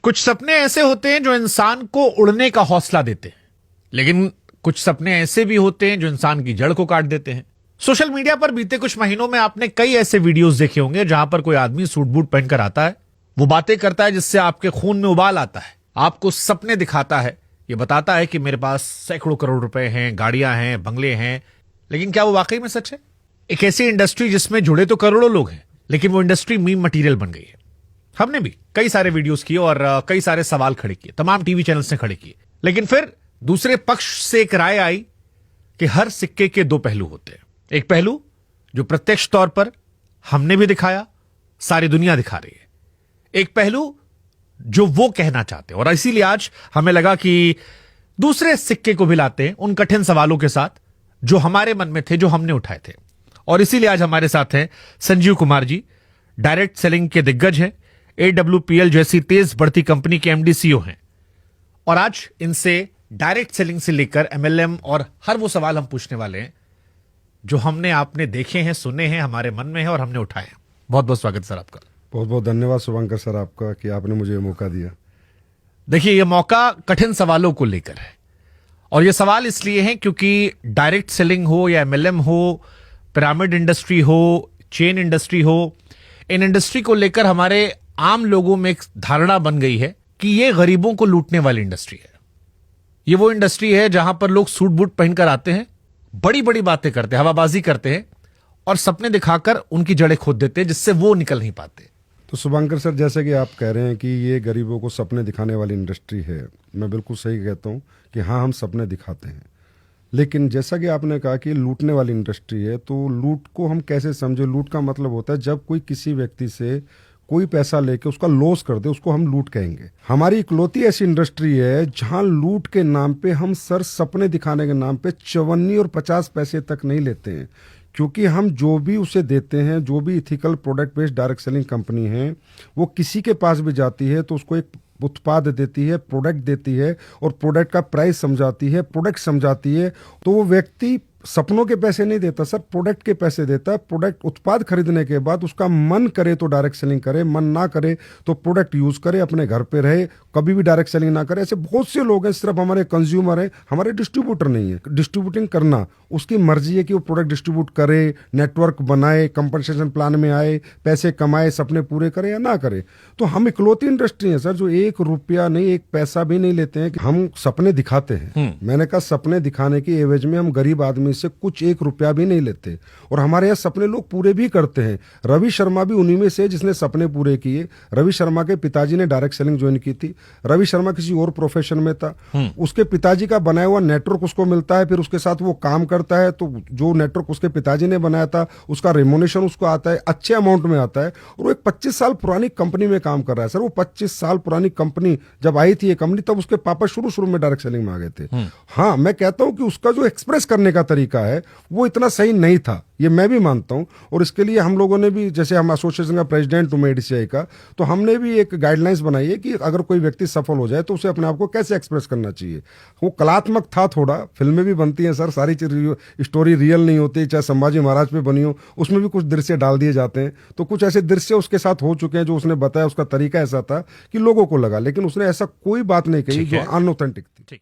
कुछ सपने ऐसे होते हैं जो इंसान को उड़ने का हौसला देते हैं, लेकिन कुछ सपने ऐसे भी होते हैं जो इंसान की जड़ को काट देते हैं। सोशल मीडिया पर बीते कुछ महीनों में आपने कई ऐसे वीडियोस देखे होंगे जहां पर कोई आदमी सूट बूट पहनकर आता है, वो बातें करता है जिससे आपके खून में उबाल आता है, आपको सपने दिखाता है, ये बताता है कि मेरे पास सैकड़ों करोड़ रुपए हैं, गाड़ियां हैं, बंगले हैं। लेकिन क्या वो वाकई में सच है? एक ऐसी इंडस्ट्री जिसमें जुड़े तो करोड़ों लोग हैं, लेकिन वो इंडस्ट्री मीम मटेरियल बन गई है। हमने भी कई सारे वीडियोस किए और कई सारे सवाल खड़े किए, तमाम टीवी चैनल्स ने खड़े किए, लेकिन फिर दूसरे पक्ष से एक राय आई कि हर सिक्के के दो पहलू होते हैं। एक पहलू जो प्रत्यक्ष तौर पर हमने भी दिखाया, सारी दुनिया दिखा रही है। एक पहलू जो वो कहना चाहते हैं, और इसीलिए आज हमें लगा कि दूसरे सिक्के को भी लाते हैं उन कठिन सवालों के साथ जो हमारे मन में थे, जो हमने उठाए थे। और इसीलिए आज हमारे साथ हैं संजीव कुमार जी, डायरेक्ट सेलिंग के दिग्गज हैं, AWPL जैसी तेज बढ़ती कंपनी के MD CEO हैं। और आज इनसे डायरेक्ट सेलिंग से लेकर MLM और हर वो सवाल हम पूछने वाले हैं जो हमने आपने देखे हैं, सुने हैं, हमारे मन में है और हमने उठाए हैं। बहुत बहुत स्वागत सर आपका। बहुत बहुत धन्यवाद शुभंकर सर आपका कि आपने मुझे ये मौका दिया। देखिए, ये मौका कठिन सवालों को लेकर है, और ये सवाल इसलिए हैं क्योंकि डायरेक्ट सेलिंग हो या MLM हो, पिरामिड इंडस्ट्री हो, चेन इंडस्ट्री हो, इन इंडस्ट्री को लेकर हमारे आम लोगों में एक धारणा बन गई है कि ये गरीबों को लूटने वाली इंडस्ट्री है। ये वो इंडस्ट्री है जहां पर लोग सूट बूट पहनकर आते हैं, बड़ी बड़ी बातें करते हैं, हवाबाजी करते हैं और सपने दिखाकर उनकी जड़ें खोद देते हैं, जिससे वो निकल नहीं पाते। तो शुभंकर सर, जैसे कि आप कह रहे हैं कि ये गरीबों को सपने दिखाने वाली इंडस्ट्री है, मैं बिल्कुल सही कहता हूँ कि हाँ, हम सपने दिखाते हैं। लेकिन जैसा कि आपने कहा कि लूटने वाली इंडस्ट्री है, तो लूट को हम कैसे समझे? लूट का मतलब होता है जब कोई किसी व्यक्ति से कोई पैसा लेके उसका लॉस कर दे, उसको हम लूट कहेंगे। हमारी इकलौती ऐसी इंडस्ट्री है जहां लूट के नाम पे हम सर सपने दिखाने के नाम पे 54 और 50 पैसे तक नहीं लेते हैं, क्योंकि हम जो भी उसे देते हैं, जो भी ethical product based direct selling company है, वो किसी के पास भी जाती है तो उसको एक उत्पाद देती है, प्रोडक्ट देती है और प्रोडक्ट का प्राइस समझाती है, प्रोडक्ट समझाती है। तो वो व्यक्ति सपनों के पैसे नहीं देता सर, प्रोडक्ट के पैसे देता है। प्रोडक्ट उत्पाद खरीदने के बाद उसका मन करे तो डायरेक्ट सेलिंग करे, मन ना करे तो प्रोडक्ट यूज करे, अपने घर पे रहे, कभी भी डायरेक्ट सेलिंग ना करे। ऐसे बहुत से लोग हैं, सिर्फ हमारे कंज्यूमर हैं, हमारे डिस्ट्रीब्यूटर नहीं है। डिस्ट्रीब्यूटिंग करना उसकी मर्जी है कि वो प्रोडक्ट डिस्ट्रीब्यूट करे, नेटवर्क बनाए, कंपनसेशन प्लान में आए, पैसे कमाए, सपने पूरे करे या ना करे। तो हम इकलौती इंडस्ट्री है सर जो 1 रुपया नहीं, 1 पैसा भी नहीं लेते हैं कि हम सपने दिखाते हैं। मैंने कहा सपने दिखाने की एवज में हम गरीब आदमी से कुछ 1 रुपया भी नहीं लेते, और हमारे यहाँ सपने लोग पूरे भी करते हैं। रवि शर्मा भी उन्हीं में से जिसने सपने पूरे किए। रवि शर्मा के पिताजी ने डायरेक्ट सेलिंग ज्वाइन की थी। रवि शर्मा किसी और प्रोफेशन में था, उसके पिताजी का बनाया हुआ नेटवर्क उसको मिलता है, फिर उसके साथ वो काम करता है, तो जो नेटवर्क उसके पिताजी ने बनाया था उसका रेमोनेशन उसको आता है, अच्छे अमाउंट में आता है, और वो एक 25 साल पुरानी कंपनी में काम कर रहा है सर। वो 25 साल पुरानी कंपनी जब आई थी ये कंपनी, तब उसके पापा शुरू में डायरेक्ट सेलिंग में आ गए थे। हाँ, मैं कहता हूं कि उसका जो एक्सप्रेस करने का तरीका है वो इतना सही नहीं था, ये मैं भी मानता हूं। और इसके लिए हम लोगों ने भी, जैसे हम एसोसिएशन का प्रेसिडेंट हूं ADCI का, तो हमने भी एक गाइडलाइंस बनाई है कि अगर कोई व्यक्ति सफल हो जाए तो उसे अपने आप को कैसे एक्सप्रेस करना चाहिए। वो कलात्मक था थोड़ा, फिल्में भी बनती हैं सर, सारी स्टोरी रियल नहीं होती, चाहे संभाजी महाराज पे बनी हो, उसमें भी कुछ दृश्य डाल दिए जाते हैं। तो कुछ ऐसे दृश्य उसके साथ हो चुके हैं जो उसने बताया, उसका तरीका ऐसा था कि लोगों को लगा, लेकिन उसने ऐसा कोई बात नहीं कही जो अनऑथेंटिक थी।